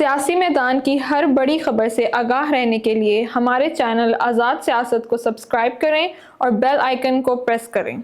सियासी मैदान की हर बड़ी खबर से आगाह रहने के लिए हमारे चैनल आज़ाद सियासत को सब्सक्राइब करें और बेल आइकन को प्रेस करें।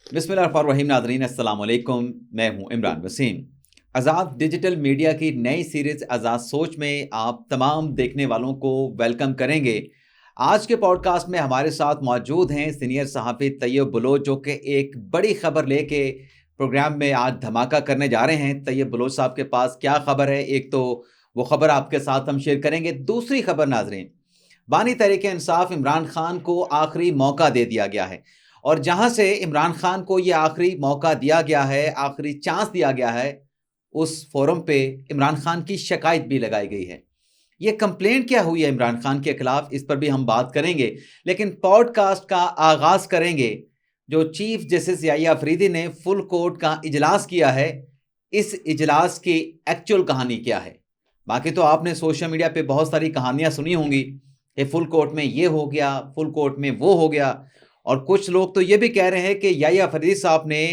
बिस्मिल्लाहिर्रहमानिर्रहीम। नाज़रीन अस्सलाम वालेकुम, मैं हूं इमरान वसीम। आज़ाद डिजिटल मीडिया की नई सीरीज़ आज़ाद सोच में आप तमाम देखने वालों को वेलकम करेंगे। आज के पॉडकास्ट में हमारे साथ मौजूद हैं सीनियर सहाफ़ी तैयब बलोच, जो कि एक बड़ी खबर लेके प्रोग्राम में आज धमाका करने जा रहे हैं। तैयब बलोच साहब के पास क्या खबर है, एक तो वो खबर आपके साथ हम शेयर करेंगे। दूसरी खबर नाज़रीन, बानी तहरीक इंसाफ इमरान खान को आखिरी मौका दे दिया गया है, और जहां से इमरान खान को यह आखिरी मौका दिया गया है, आखिरी चांस दिया गया है, उस फोरम पे इमरान खान की शिकायत भी लगाई गई है। ये कंप्लेंट क्या हुई है इमरान खान के खिलाफ, इस पर भी हम बात करेंगे। लेकिन पॉडकास्ट का आगाज करेंगे जो चीफ जस्टिस याहिया अफरीदी ने फुल कोर्ट का इजलास किया है, इस इजलास की एक्चुअल कहानी क्या है। बाकी तो आपने सोशल मीडिया पे बहुत सारी कहानियां सुनी होंगी कि फुल कोर्ट में ये हो गया, फुल कोर्ट में वो हो गया, और कुछ लोग तो ये भी कह रहे हैं कि याहिया अफरीदी साहब ने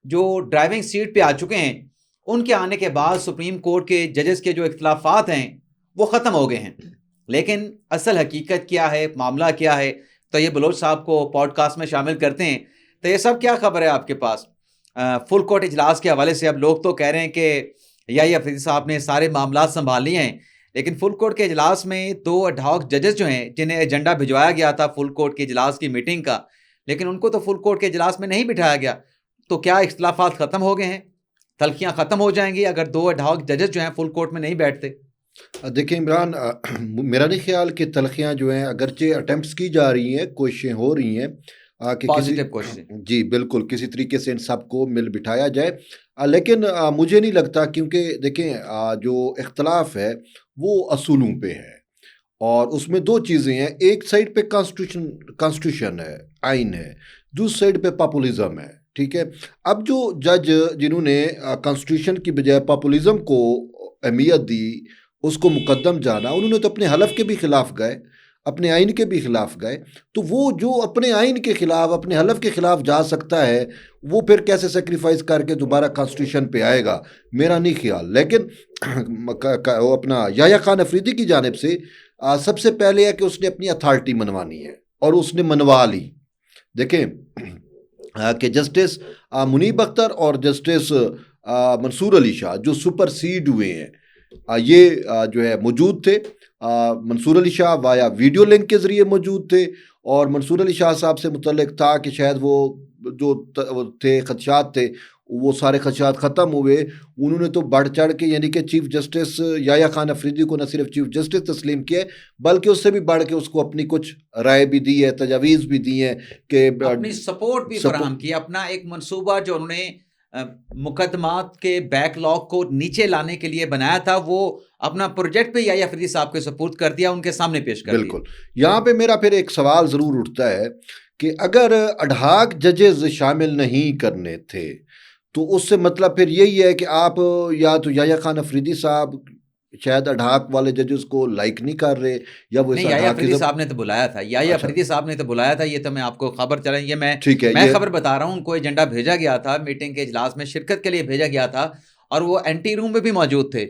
जो ड्राइविंग सीट पे आ चुके हैं, उनके आने के बाद सुप्रीम कोर्ट के जजेस के जो इख्तलाफात हैं वो ख़त्म हो गए हैं। लेकिन असल हकीकत क्या है, मामला क्या है, तो ये बलोच साहब को पॉडकास्ट में शामिल करते हैं। तो ये सब क्या खबर है आपके पास फुल कोर्ट इजलास के हवाले से? अब लोग तो कह रहे हैं कि याहिया अफरीदी साहब ने सारे मामला संभाल लिए हैं, लेकिन फुल कोर्ट के इजलास में दो अडहॉक जजेस जो हैं, जिन्हें एजेंडा भिजवाया गया था फुल कोर्ट के इजलास की मीटिंग का, लेकिन उनको तो फुल कोर्ट के इजलास में नहीं बिठाया गया। तो क्या इख्तलाफात ख़त्म हो गए हैं, तलखियाँ ख़त्म हो जाएंगी अगर दो अडहॉक जजेस जो हैं फुल कोर्ट में नहीं बैठते? देखिए इमरान, मेरा नहीं ख्याल कि तलखियाँ जो हैं, अगरचे अटेम्प्ट्स की जा रही हैं, कोशिशें हो रही हैं कि पॉजिटिव कोशिश। जी बिल्कुल किसी तरीके से इन सबको मिल बिठाया जाए। लेकिन मुझे नहीं लगता, क्योंकि देखें जो इख्तलाफ है वो असूलों पे है, और उसमें दो चीज़ें हैं। एक साइड पे कॉन्स्टिट्यूशन है, आइन है, दूसरी साइड पे पॉपुलिज्म है। ठीक है, अब जो जज जिन्होंने कॉन्स्टिट्यूशन की बजाय पॉपुलिज्म को अहमियत दी, उसको मुकद्दम जाना, उन्होंने तो अपने हलफ के भी खिलाफ गए, अपने आइन के भी खिलाफ गए। तो वो जो अपने आइन के खिलाफ, अपने हलफ के खिलाफ जा सकता है, वो फिर कैसे सेक्रीफाइस करके दोबारा कॉन्स्टिट्यूशन पे आएगा, मेरा नहीं ख्याल। लेकिन वो अपना याहिया खान अफरीदी की जानिब से सबसे पहले है कि उसने अपनी अथॉरिटी मनवानी है, और उसने मनवा ली। देखें कि जस्टिस मुनीब अख्तर और जस्टिस मंसूर अली शाह जो सुपरसीड हुए हैं, ये जो है मौजूद थे। Mansoor Ali Shah via video link के ज़रिए मौजूद थे, और मंसूर अली शाह साहब से मुतल्लिक था कि शायद वो जो थे खदशात थे, वो सारे खदशात ख़त्म हुए। उन्होंने तो बढ़ चढ़ के, यानी कि चीफ जस्टिस याहिया खान अफरीदी को न सिर्फ चीफ जस्टिस तस्लीम किया, बल्कि उससे भी बढ़ के उसको अपनी कुछ राय भी दी है, तजावीज़ भी दी हैं, कि अपनी सपोर्ट भी फराहम की, अपना एक मंसूबा जो उन्होंने मुकदमात के बैकलॉग को नीचे लाने के लिए बनाया था, वो अपना प्रोजेक्ट पे याहिया अफरीदी साहब के सपोर्ट कर दिया, उनके सामने पेश कर दिया। बिल्कुल। यहाँ पे मेरा फिर एक सवाल ज़रूर उठता है कि अगर अडहाक जजेस शामिल नहीं करने थे, तो उससे मतलब फिर यही है कि आप या तो याहिया खान अफरीदी साहब शायद अडहाक वाले जजेस को लाइक नहीं कर रहे, या वो नहीं, याहिया अफरीदी साहब ने तो बुलाया था, याहिया अफरीदी साहब ने तो बुलाया था। ये तो मैं आपको खबर चला, ये मैं खबर बता रहा हूँ। उनको एजेंडा भेजा गया था, मीटिंग के इजलास में शिरकत के लिए भेजा गया था, और वो एंटी रूम में भी मौजूद थे।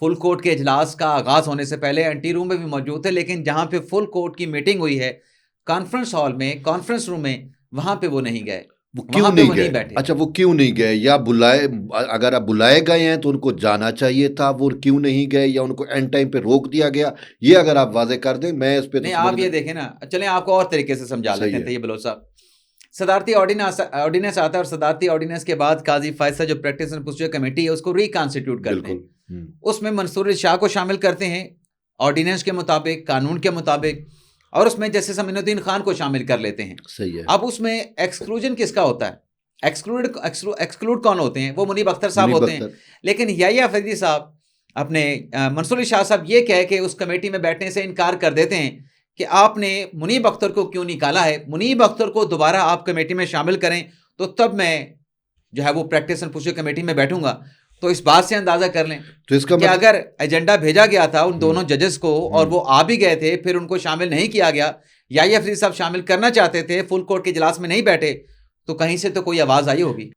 फुल कोर्ट के इजलास का आगाज होने से पहले एंटी रूम में भी मौजूद थे, लेकिन जहाँ पे फुल कोर्ट की मीटिंग हुई है, कॉन्फ्रेंस हॉल में, कॉन्फ्रेंस रूम में, वहाँ पे वो नहीं गए। वो क्यों नहीं गए? बैठे। अच्छा, वो क्यों नहीं गए? या बुलाए, अगर आप बुलाए गए हैं तो उनको जाना चाहिए था, वो क्यों नहीं गए, या उनको एंड टाइम पे रोक दिया गया? ये अगर आप वाजे कर दें, मैं इस पे नहीं, आप ये देखें ना, चलें आपको और तरीके से समझा लेते हैं। ये बलोच साहब, सदारती ऑर्डिनेंस आता है, और सदारती ऑर्डिनेंस के बाद काजी फैसला जो प्रैक्टिस एंड प्रोसीजर कमेटी है, उसको रिकॉन्स्टिट्यूट करते हैं। उसमें मंसूर अली शाह को शामिल करते हैं ऑर्डिनेंस के मुताबिक, कानून के मुताबिक, और उसमें जस्टिस अमीनुद्दीन खान को शामिल कर लेते हैं। सही है। अब उसमें एक्सक्लूजन किसका होता है? एक्सक्लूड कौन होते हैं? वो मुनीब अख्तर साहब होते हैं। लेकिन याहिया अफरीदी साहब अपने मंसूर अली शाह साहब ये कह के उस कमेटी में बैठने से इनकार कर देते हैं कि आपने मुनीब अख्तर को क्यों निकाला है, मुनीब अख्तर को दोबारा आप कमेटी में शामिल करें, तो तब मैं जो है वो प्रैक्टिस एंड प्रोसीजर कमेटी में बैठूंगा। तो इस बात से अंदाजा कर लें तो इसका कि अगर एजेंडा भेजा गया था उन दोनों जजेस को, और वो आ भी गए थे, फिर उनको शामिल नहीं किया गया, याहिया अफरीदी साहब शामिल करना चाहते थे, फुल कोर्ट के इजलास में नहीं बैठे, तो कहीं से तो कोई आवाज आई होगी।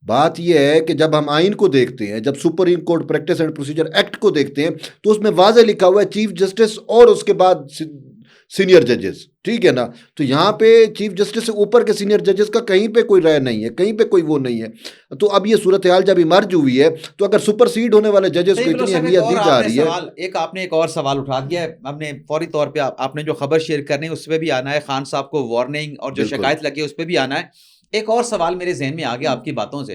बात यह है कि जब हम आइन को देखते हैं, जब supreme court practice and procedure act को देखते हैं, तो उसमें वाज़े लिखा हुआ है चीफ जस्टिस और उसके बाद सीनियर जजेस, ठीक है ना। तो यहाँ पे चीफ जस्टिस से ऊपर के सीनियर जजेस का कहीं पे कोई राय नहीं है, कहीं पे कोई वो नहीं है। तो अब ये सूरत हाल जब इमर्ज हुई है, तो अगर सुपरसीड होने वाले जजेस को इतनी अहमियत दी जा रही है। आपने एक और सवाल उठा दिया है, आपने फौरी तौर पे आपने जो खबर शेयर करनी है उस पर भी आना है, खान साहब को वार्निंग और जो शिकायत लगी है उस पर भी आना है। एक और सवाल मेरे जहन में आ गया आपकी बातों से।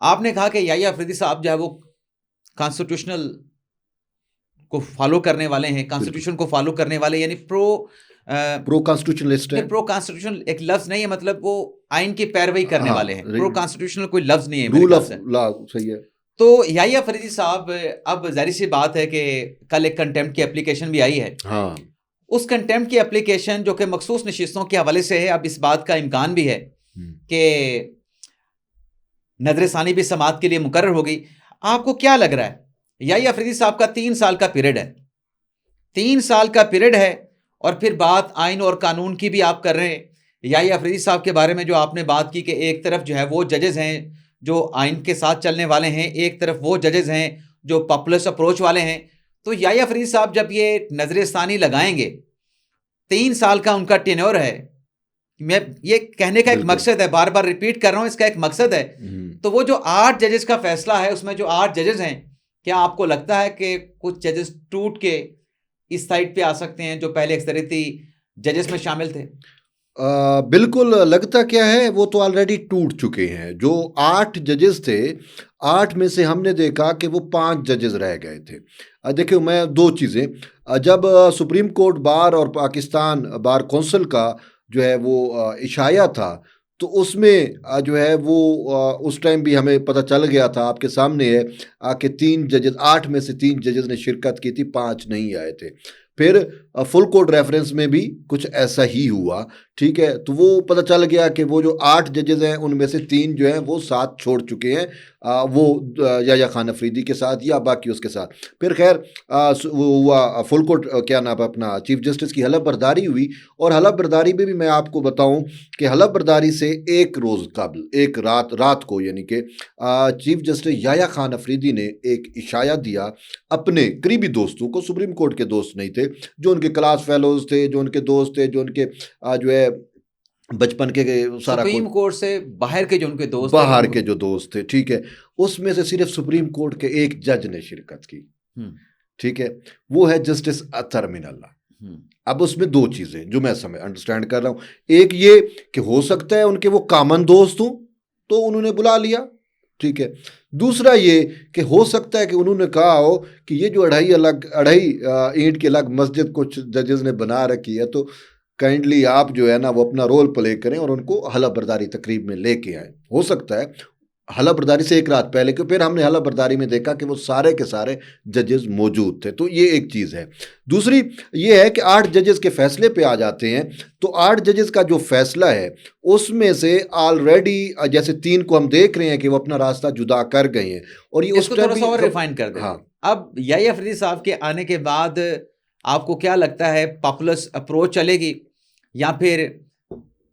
आपने कहा कि याह्या अफरीदी साहब जो है वो कॉन्स्टिट्यूशनल को फॉलो करने वाले हैं, कॉन्स्टिट्यूशन को फॉलो करने वाले, यानी प्रो कॉन्स्टिट्यूशनलिस्ट है। प्रो कॉन्स्टिट्यूशनल एक लफ्ज नहीं है, मतलब वो आइन की पैरवी करने वाले हैं। प्रो कॉन्स्टिट्यूशनल कोई लफ्ज नहीं है, रूल ऑफ लॉ, सही है। तो याह्या अफरीदी साहब, अब जाहिर सी बात है कि कल एक कंटेम्प्ट की एप्लीकेशन भी आई है। हाँ, उस कंटेम्प्ट की एप्लीकेशन जो कि मखसूस नशिस्तों के हवाले से है, अब इस बात का इम्कान भी है कि नजरसानी भी समाअत के लिए मुकर्रर होगी। आपको क्या लग रहा है, याह्या अफरीदी साहब का 3 साल का पीरियड है, 3 साल का पीरियड है, और फिर बात आइन और कानून की भी आप कर रहे हैं। याह्या अफरीदी साहब के बारे में जो आपने बात की कि एक तरफ जो है वो जजेस हैं जो आइन के साथ चलने वाले हैं, एक तरफ वो जजेस हैं जो पॉपुलिस्ट अप्रोच वाले हैं। तो याह्या अफरीदी साहब जब ये नजरसानी लगाएंगे, 3 साल का उनका टेन्योर है, मैं ये कहने का एक मकसद है, बार बार रिपीट कर रहा हूं, इसका एक मकसद है। तो वो जो 8 जजेस का फैसला है, उसमें जो 8 जजेस हैं, क्या आपको लगता है कि कुछ जजेस टूट के इस साइड पे आ सकते हैं जो पहले अक्सरियती जजेस में शामिल थे? बिल्कुल। लगता क्या है, वो तो ऑलरेडी टूट चुके हैं। जो 8 जजेस थे, 8 में से हमने देखा कि वो 5 जजेस रह गए थे। देखिए, मैं 2 चीज़ें, जब सुप्रीम कोर्ट बार और पाकिस्तान बार कौंसिल का जो है वो इशाया था, तो उसमें जो है वो उस टाइम भी हमें पता चल गया था, आपके सामने है कि 3 जजेस, 8 में से 3 जजेस ने शिरकत की थी, 5 नहीं आए थे। फिर फुल कोर्ट रेफरेंस में भी कुछ ऐसा ही हुआ, ठीक है। तो वो पता चल गया कि वो जो 8 जजेस हैं उनमें से 3 जो हैं वो साथ छोड़ चुके हैं, वो याह्या खान अफरीदी के साथ या बाकी उसके साथ। फिर खैर वो हुआ फुल कोर्ट, क्या नाम है अपना, चीफ जस्टिस की हलफ बर्दारी हुई। और हलफ बर्दारी में भी मैं आपको बताऊं कि हलफ बर्दारी से एक रोज़ कबल, एक रात को, यानी कि चीफ जस्टिस याह्या खान अफरीदी ने एक इशाया दिया अपने करीबी दोस्तों को, सुप्रीम कोर्ट के दोस्त नहीं थे, जो उनके क्लास फेलोज थे, जो उनके दोस्त थे, जो उनके जो है बचपन के सारा सुप्रीम कोर्ट से बाहर के जो उनके दोस्त, बाहर के जो दोस्त थे, ठीक है। उसमें से सिर्फ सुप्रीम कोर्ट के एक जज ने शिरकत की, ठीक है, वो है जस्टिस अतर मिनल्लाह। अब उसमें 2 चीज़ें जो मैं अंडरस्टैंड कर रहा हूँ, एक ये कि हो सकता है उनके वो कॉमन दोस्त हों तो उन्होंने बुला लिया, ठीक है। दूसरा ये कि हो सकता है कि उन्होंने कहा हो कि ये जो 2.5 ईंट की अलग मस्जिद कुछ जजेस ने बना रखी है, तो काइंडली आप जो है ना वो अपना रोल प्ले करें और उनको हलफ बर्दारी तकरीब में लेके आए। हो सकता है हलफ बर्दारी से एक रात पहले, क्योंकि फिर हमने हलफ बर्दारी में देखा कि वो सारे के सारे जजेस मौजूद थे। तो ये एक चीज़ है। दूसरी ये है कि 8 जजेस के फैसले पे आ जाते हैं, तो 8 जजेस का जो फैसला है उसमें से ऑलरेडी जैसे 3 को हम देख रहे हैं कि वो अपना रास्ता जुदा कर गए हैं, और ये उसको थोड़ा सा और रिफाइन कर दें। हाँ। अब याह्या अफरीदी साहब के आने के बाद आपको क्या लगता है, पॉपुलर अप्रोच चलेगी या फिर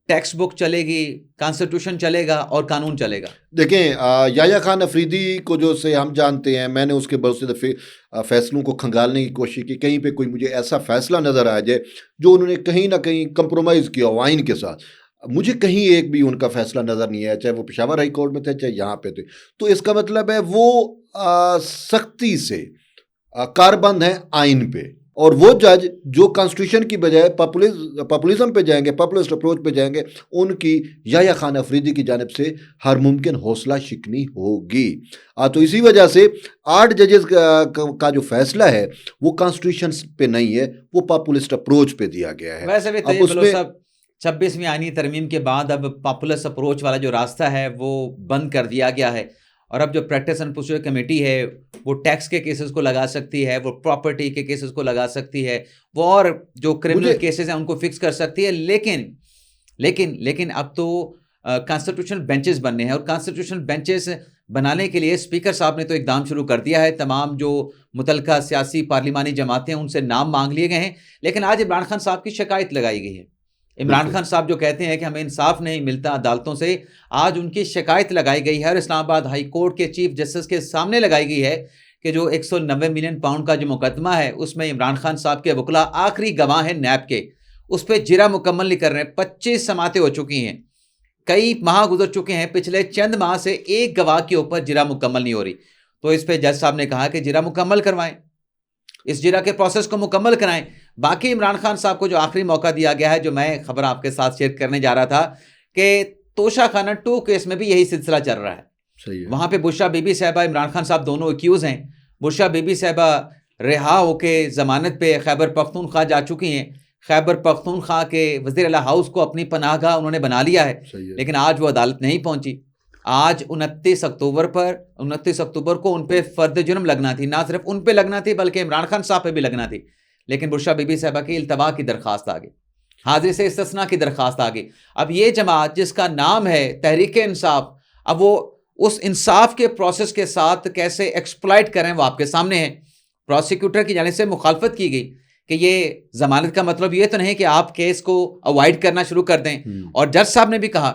टेक्स्ट बुक चलेगी, कॉन्स्टिट्यूशन चलेगा और कानून चलेगा? देखें, याह्या खान अफरीदी को जो से हम जानते हैं, मैंने उसके बहुत से दफ़े फैसलों को खंगालने की कोशिश की, कहीं पे कोई मुझे ऐसा फैसला नज़र आ जाए जो उन्होंने कहीं ना कहीं कंप्रोमाइज़ किया हो आइन के साथ। मुझे कहीं एक भी उनका फैसला नज़र नहीं आया, चाहे वो पेशावर हाई कोर्ट में थे, चाहे यहाँ पे थे। तो इसका मतलब है वो सख्ती से कारबंद हैं आइन पे, और वो जज जो कॉन्स्टिट्यूशन की बजाय पॉपुलिज्म पे जाएंगे, पॉपुलिस्ट अप्रोच पे जाएंगे, उनकी याह्या खान अफरीदी की जानिब से हर मुमकिन हौसला शिकनी होगी। तो इसी वजह से 8 जजेस का जो फैसला है वो कॉन्स्टिट्यूशन पे नहीं है, वो पॉपुलिस्ट अप्रोच पे दिया गया है। वैसे भी अब उसमें 26वीं आईनी तरमीम के बाद अब पॉपुलिस्ट अप्रोच वाला जो रास्ता है वो बंद कर दिया गया है, और अब जो प्रैक्टिस एंड प्रोसीजर कमेटी है वो टैक्स के केसेस को लगा सकती है, वो प्रॉपर्टी के केसेस को लगा सकती है, वो और जो क्रिमिनल केसेस हैं उनको फिक्स कर सकती है। लेकिन अब तो कॉन्स्टिट्यूशनल बेंचेस बनने हैं, और कॉन्स्टिट्यूशनल बेंचेस बनाने के लिए स्पीकर साहब ने तो इकदाम शुरू कर दिया है। तमाम जो मुतलका सियासी पार्लिमानी जमातें हैं उनसे नाम मांग लिए गए हैं। लेकिन आज इमरान खान साहब की शिकायत लगाई गई है। इमरान बिल्कुल। खान साहब जो कहते हैं कि हमें इंसाफ नहीं मिलता अदालतों से, आज उनकी शिकायत लगाई गई है और इस्लामाबाद हाई कोर्ट के चीफ जस्टिस के सामने लगाई गई है कि जो 190 मिलियन पाउंड का जो मुकदमा है उसमें इमरान खान साहब के वकला आखिरी गवाह हैं नैब के, उस पर जिरा मुकम्मल नहीं कर रहे हैं। 25 समातें हो चुकी हैं, कई माह गुजर चुके हैं, पिछले चंद माह से एक गवाह के ऊपर जिरा मुकम्मल नहीं हो रही। तो इस पे जज साहब ने कहा कि जिरा मुकम्मल करवाएं, इस जिरा के प्रोसेस को मुकम्मल कराएं। बाकी इमरान खान साहब को जो आखिरी मौका दिया गया है, जो मैं खबर आपके साथ शेयर करने जा रहा था कि तोशा खाना 2 केस में भी यही सिलसिला चल रहा है। सही है। वहां पे बुशरा बीबी साहबा, इमरान खान साहब दोनों एक्यूज हैं। बुशरा बीबी साहबा रिहा होके जमानत पे खैबर पख्तूनख्वा जा चुकी हैं। खैबर पख्तूनख्वा के वज़ीर आला हाउस को अपनी पनाहगाह उन्होंने बना लिया है, सही है। लेकिन आज वो अदालत नहीं पहुंची। आज 29 अक्टूबर को उन पे फर्द जुर्म लगना थी, ना सिर्फ उन पे लगना थी बल्कि इमरान खान साहब पे भी लगना थी, लेकिन बुशरा बीबी साहबा की इल्तवा की दरख्वास्त आ गई, हाजिर से इस्तिस्ना की दरख्वास्त आ गई। अब ये जमात जिसका नाम है तहरीक इंसाफ, अब वो उस इंसाफ के प्रोसेस के साथ कैसे एक्सप्लॉइट करें वो आपके सामने है। प्रोसिक्यूटर की जानिब से मुखालफत की गई कि ये जमानत का मतलब ये तो नहीं कि आप केस को अवॉइड करना शुरू कर दें, और जज साहब ने भी कहा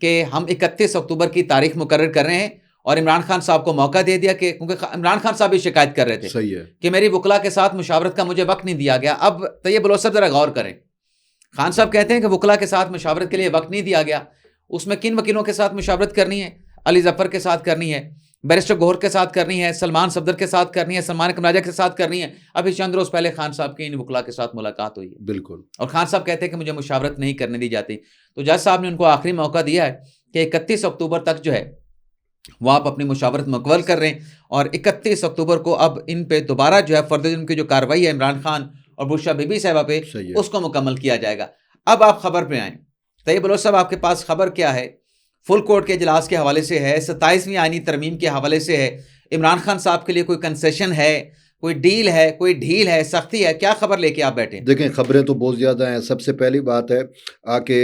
कि हम 31 अक्टूबर की तारीख मुकर्रर कर रहे हैं, और इमरान खान साहब को मौका दे दिया कि क्योंकि इमरान खान साहब भी शिकायत कर रहे थे सही है कि मेरी वकला के साथ मुशावरत का मुझे वक्त नहीं दिया गया। अब तैयब बलोच साहब जरा गौर करें, खान साहब कहते हैं कि वकला के साथ मुशावरत के लिए वक्त नहीं दिया गया। उसमें किन वकीलों के साथ मुशावरत करनी है? अली जफर के साथ करनी है, बैरिस्टर गौहर के साथ करनी है, सलमान सफदर के साथ करनी है, सलमान कमराजा के साथ करनी है। अभी चंद रोज पहले खान साहब की इन वकला के साथ मुलाकात हुई है, बिल्कुल। और खान साहब कहते हैं कि मुझे मुशावरत नहीं करने दी जाती। तो जज साहब ने उनको आखिरी मौका दिया है कि 31 अक्टूबर तक जो है वो आप अपनी मुशावरत मुकम्मल कर रहे हैं, और 31 अक्टूबर को अब इन पे दोबारा जो है फर्द जुर्म की जो कार्रवाई है इमरान खान और बुशरा बीबी साहबा पे, सही है। उसको मुकम्मल किया जाएगा। अब आप खबर पे आए, तैयब बलोच साहब आपके पास खबर क्या है? फुल कोर्ट के इजलास के हवाले से है, 27वीं आईनी तरमीम के हवाले से है, इमरान खान साहब के लिए कोई कंसेशन है, कोई डील है, कोई ढील है, सख्ती है, क्या खबर लेके आप बैठे? देखें, खबरें तो बहुत ज़्यादा हैं। सबसे पहली बात है कि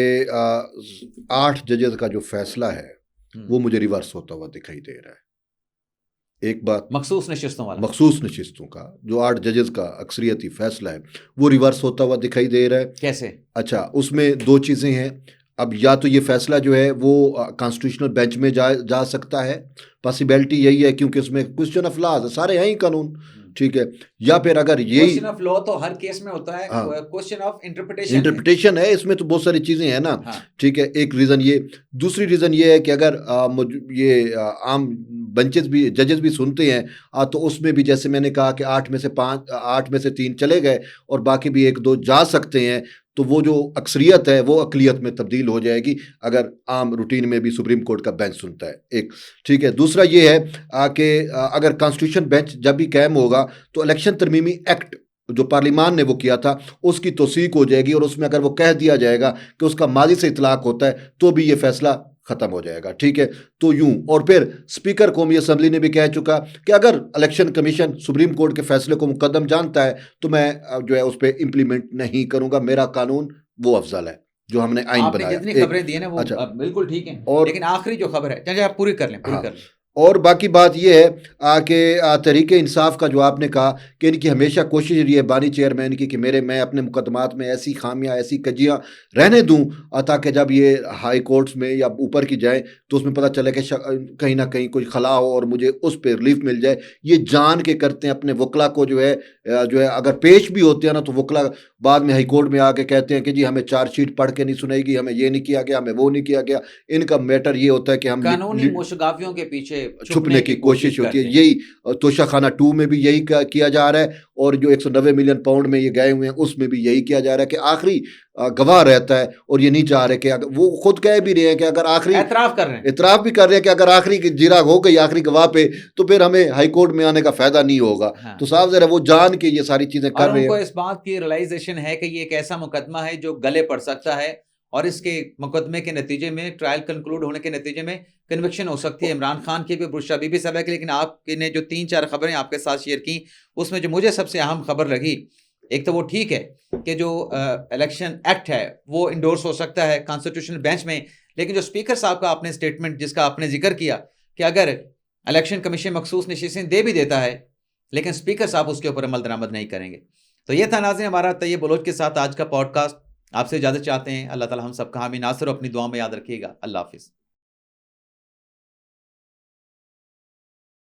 8 जजेस का जो फैसला है वो मुझे रिवर्स होता हुआ दिखाई दे रहा है। एक बात, मखसूस नशिस्तों वाला, मखसूस नशिस्तों का जो 8 जजेस का अक्सरियती फैसला है वो रिवर्स होता हुआ दिखाई दे रहा है। कैसे? अच्छा, उसमें 2 चीज़ें हैं। अब या तो ये फैसला जो है वो कॉन्स्टिट्यूशनल बेंच में जा सकता है, पॉसिबिलिटी यही है क्योंकि उसमें क्वेश्चन ऑफ लॉज सारे हैं ही कानून, ठीक है। या फिर अगर यही क्वेश्चन ऑफ लॉ तो हर केस में होता है, हाँ, क्वेश्चन ऑफ इंटरप्रिटेशन इंटरप्रिटेशन है, इसमें तो बहुत सारी चीज़ें हैं ना, हाँ। ठीक है। एक रीज़न ये, दूसरी रीज़न ये है कि अगर आम बेंचेस भी, जजेस भी सुनते हैं तो उसमें भी जैसे मैंने कहा कि 8 में से 3 चले गए और बाकी भी 1-2 जा सकते हैं, तो वो जो अक्सरियत है वो अकलियत में तब्दील हो जाएगी अगर आम रूटीन में भी सुप्रीम कोर्ट का बेंच सुनता है, एक, ठीक है। दूसरा ये है कि अगर कॉन्स्टिट्यूशन बेंच जब भी कायम होगा तो इलेक्शन तरमीमी एक्ट जो पार्लियामान ने वो किया था उसकी तौसीक हो जाएगी, और उसमें अगर वो कह दिया जाएगा कि उसका माजी से इतलाक होता है तो भी ये फैसला ख़त्म हो जाएगा, ठीक है। तो यूं, और फिर स्पीकर कौमी असम्बली ने भी कह चुका कि अगर इलेक्शन कमीशन सुप्रीम कोर्ट के फैसले को मुकद्दम जानता है तो मैं जो है उस पर इम्प्लीमेंट नहीं करूंगा, मेरा कानून वो अफजल है जो हमने आइन बनाया। जितनी खबरें दी है ना वो अच्छा, बिल्कुल ठीक है, और लेकिन आखिरी जो खबर है, चलिए आप पूरी कर लें, पूरी कर लें। और बाकी बात यह है कि तहरीक इंसाफ का जो आपने कहा कि इनकी हमेशा कोशिश रही है, बानी चेयरमैन की, कि मैं अपने मुकदमात में ऐसी खामियां, ऐसी कजियां रहने दूं ताकि जब ये हाई कोर्ट्स में या ऊपर की जाए तो उसमें पता चले कि कहीं ना कहीं कोई खला हो और मुझे उस पर रिलीफ मिल जाए। ये जान के करते हैं, अपने वकला को जो है अगर पेश भी होते हैं ना तो वकला बाद में हाई कोर्ट में आके कहते हैं कि जी हमें चार्जशीट पढ़ के नहीं सुनाएगी, हमें ये नहीं किया गया, हमें वो नहीं किया गया। इनका मैटर ये होता है कि हम कानूनी मुशगाफियों के पीछे छुपने की कोशिश होती है। यही तोशा खाना 2 में भी यही किया जा रहा है, और जो 190 मिलियन पाउंड में ये गए हुए हैं उसमें भी यही किया जा रहा है कि आखिरी गवाह रहता है, और ये नहीं चाह रहे कि वो खुद कह भी रहे हैं कि अगर आखिरी एतराफ़ भी कर रहे हैं कि अगर आखिरी जिरा हो गई आखिरी गवाह पे तो फिर हमें हाई कोर्ट में आने का फायदा नहीं होगा। हाँ। तो साहब जरा वो जान के ये सारी चीजें कर रहे हैं। उनको इस बात की रियलाइजेशन है कि ये एक ऐसा मुकदमा है जो गले पड़ सकता है, और इसके मुकदमे के नतीजे में, ट्रायल कंक्लूड होने के नतीजे में कन्विक्शन हो सकती है इमरान खान की भी, बुशरा बीबी साहबा की। लेकिन आपने जो 3-4 खबरें आपके साथ शेयर की उसमें जो मुझे सबसे अहम खबर लगी, एक तो वो ठीक है कि जो इलेक्शन एक्ट है वो इंडोर्स हो सकता है कॉन्स्टिट्यूशनल बेंच में, लेकिन जो स्पीकर साहब का आपने स्टेटमेंट जिसका आपने जिक्र किया कि अगर इलेक्शन कमीशन मखसूस नशीसें दे भी देता है लेकिन स्पीकर साहब उसके ऊपर अमल दरामद नहीं करेंगे। तो ये था नाज़रीन हमारा तैयब बलोच के साथ आज का पॉडकास्ट। आपसे इजाज़त चाहते हैं। अल्लाह ताला हम सबका हामी नासिर अपनी दुआ में याद रखिएगा। अल्लाह हाफिज़।